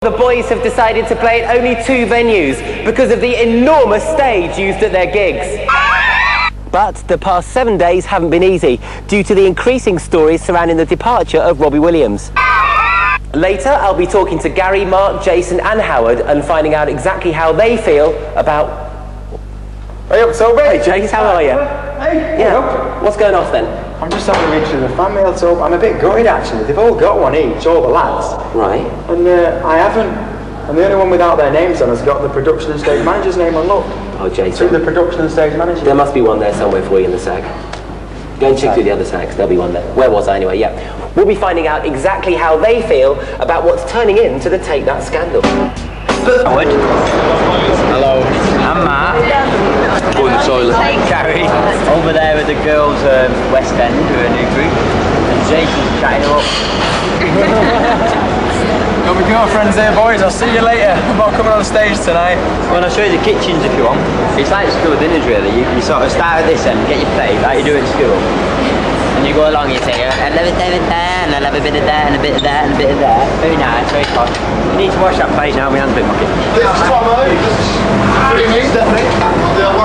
The boys have decided to play at only 2 venues because of the enormous stage used at their gigs. But the past 7 days haven't been easy due to the increasing stories surrounding the departure of Robbie Williams. Later, I'll be talking to Gary, Mark, Jason and Howard and finding out exactly how they feel about... Hey up, Toby. Hey Jace, how are you? Hey. Yeah. What's going off then? I'm just having a read through the fan mail, Toby. I'm a bit gutted actually. They've all got one each, all the lads. Right. And I haven't. And the only one without their names on has got the production and stage manager's name on, look. Oh, Jason. The production and stage manager. There must be one there somewhere for you in the SAG. Go and check through the other SAGs, there'll be one there. Where was I anyway? Yeah. We'll be finding out exactly how they feel about what's turning into the Take That scandal. Howard. Hello. I'm Matt. Go in the toilet. Gary. Over there with the girls, West End, who are a new group. And Jason's chatting her up. Got my girlfriends here, boys. I'll see you later. I'm not coming on stage tonight. Well, I'll show you the kitchens if you want. It's like school dinners, really. You sort of start at this end, get your plate, like you do at school. And you go along and you say, I love it there, and I love a bit of that, and a bit of that, and a bit of that. Very nice, very fun. You need to wash that plate now, my hand's a bit mucky. This is Tomo.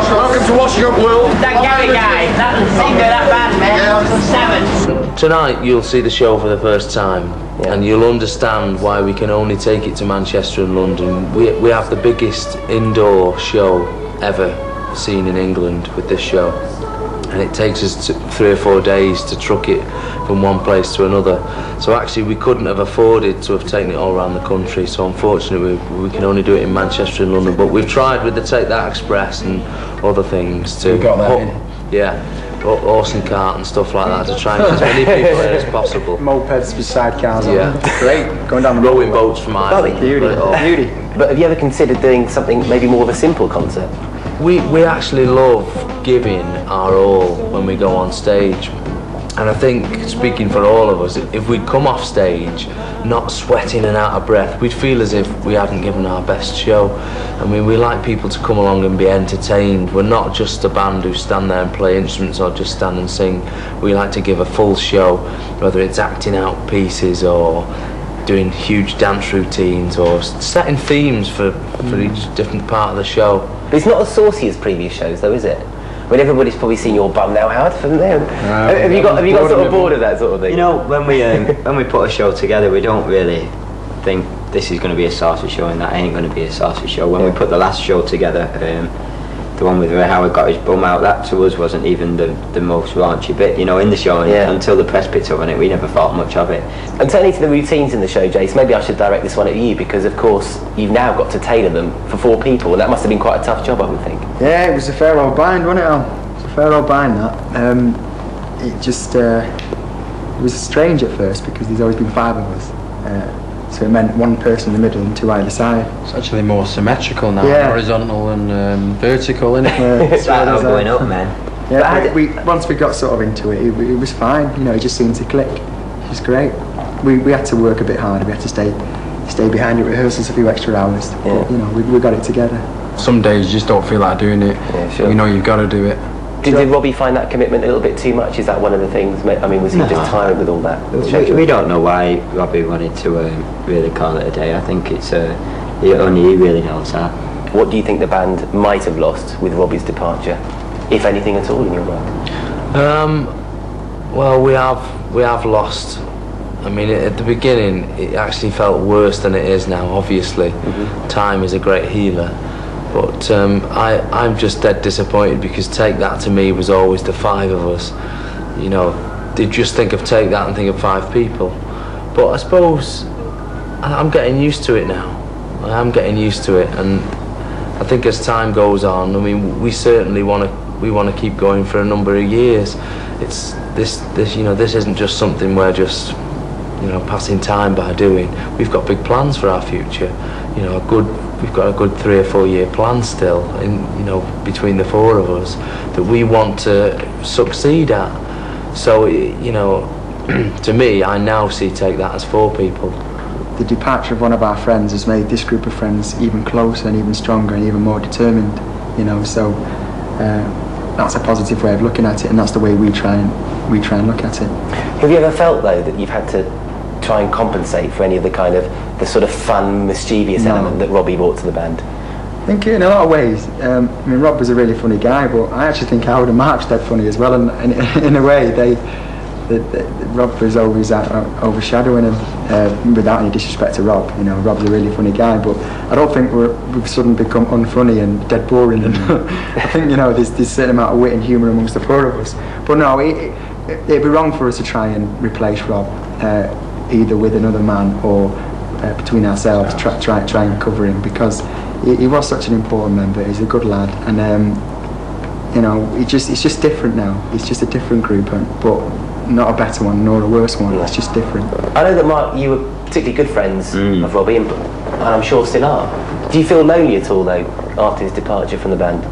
Welcome to Washing Up World. That Gary guy, that singer, that band, man, yeah. 7. Tonight you'll see the show for the first time, and you'll understand why we can only take it to Manchester and London. We have the biggest indoor show ever seen in England with this show, and it takes us 3 or 4 days to truck it from one place to another. So actually we couldn't have afforded to have taken it all around the country, so unfortunately we can only do it in Manchester and London. But we've tried with the Take That Express and other things to You got that in? Yeah, horse and cart and stuff like that, to try and get as many people in as possible. Mopeds with sidecars on. Yeah. Great. Going down the Rowing boats from Ireland. Beauty. Beauty. But have you ever considered doing something maybe more of a simple concert? We actually love giving our all when we go on stage. And I think, speaking for all of us, if we'd come off stage not sweating and out of breath, we'd feel as if we hadn't given our best show. I mean, we like people to come along and be entertained. We're not just a band who stand there and play instruments or just stand and sing. We like to give a full show, whether it's acting out pieces or doing huge dance routines or setting themes for each different part of the show. But it's not as saucy as previous shows though, is it? I mean, everybody's probably seen your bum now, Howard, haven't they? Have you got sort of bored of that sort of thing? You know, when we put a show together, we don't really think this is going to be a saucy show and that ain't going to be a saucy show. When we put the last show together, the one with where Howard got his bum out, that to us wasn't even the most raunchy bit, you know, in the show. And until the press picked up on it, we never thought much of it. And turning to the routines in the show, Jace, maybe I should direct this one at you, because of course you've now got to tailor them for 4 people, and that must have been quite a tough job, I would think. Yeah, it was a fair old bind, wasn't it, Al? It was a fair old bind, that. It just, it was strange at first, because there's always been 5 of us. So it meant 1 person in the middle and 2 either side. It's actually more symmetrical now, Yeah. Horizontal and vertical, isn't it? It's like all going up, man. Yeah, once we got sort of into it, it was fine. You know, it just seemed to click. It was great. We had to work a bit harder. We had to stay behind at rehearsals a few extra hours. Yeah. But, you know, we got it together. Some days you just don't feel like doing it. Yeah, sure. You know you've got to do it. Did Robbie find that commitment a little bit too much? Is that one of the things? I mean, was he just tired with all that? We don't know why Robbie wanted to really call it a day. I think it's only he really knows that. What do you think the band might have lost with Robbie's departure, if anything at all, in your mind? Well, we have lost. I mean, at the beginning, it actually felt worse than it is now. Obviously, time is a great healer. But I'm just dead disappointed, because Take That to me was always the 5 of us. You know, they just think of Take That and think of 5 people. But I suppose I'm getting used to it now. I am getting used to it, and I think as time goes on, I mean, we certainly want to keep going for a number of years. It's this you know, this isn't just something we're just, you know, passing time by doing. We've got big plans for our future. You know, we've got a good 3 or 4 year plan still, you know, between the 4 of us, that we want to succeed at. So, you know, to me, I now see Take That as 4 people. The departure of one of our friends has made this group of friends even closer and even stronger and even more determined, you know, so that's a positive way of looking at it, and that's the way we try and look at it. Have you ever felt, though, that you've had to try and compensate for any of the kind of the sort of fun, mischievous element that Robbie brought to the band? I think in a lot of ways, I mean, Rob was a really funny guy, but I actually think Howard and Mark's dead funny as well, and in a way, Rob was always overshadowing him, without any disrespect to Rob. You know, Rob's a really funny guy, but I don't think we've suddenly become unfunny and dead boring. And I think, you know, there's a certain amount of wit and humour amongst the four of us. But no, it'd be wrong for us to try and replace Rob, either with another man or between ourselves, try and cover him, because he was such an important member. He's a good lad, and you know, it's just different now. It's just a different group, but not a better one nor a worse one. It's just different. I know that, Mark, you were particularly good friends of Robbie, and I'm sure still are. Do you feel lonely at all, though, after his departure from the band?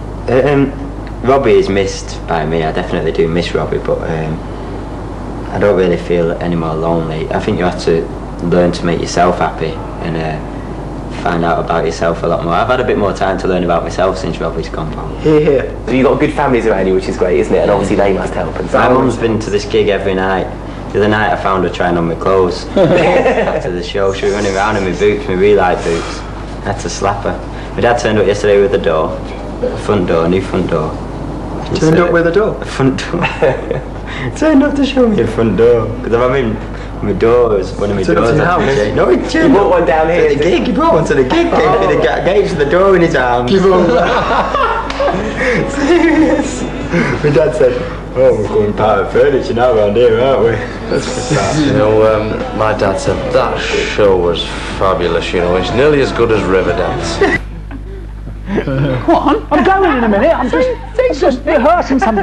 Robbie is missed by me. I definitely do miss Robbie, but I don't really feel any more lonely. I think you have to learn to make yourself happy and find out about yourself a lot more. I've had a bit more time to learn about myself since Robbie's gone. Yeah. So you've got good families around you, which is great, isn't it? And obviously they must help. And my mum's been to this gig every night. The other night I found her trying on my clothes after the show. She was running around in my boots, my relight boots. I had to slap her. My dad turned up yesterday with a door, a front door, a new front door. Turned up with a door? A front door. Turned up to show me a front door. Because I'm having my doors, one of my doors. No, he brought one down here. At the gig, he brought one to the gig. Gave the door in his arms. Serious. My dad said, "Oh, we're going part of furniture now around here, aren't we?" You know, my dad said that show was fabulous. You know, it's nearly as good as Riverdance. Come on, I'm going in a minute. I'm just rehearsing something.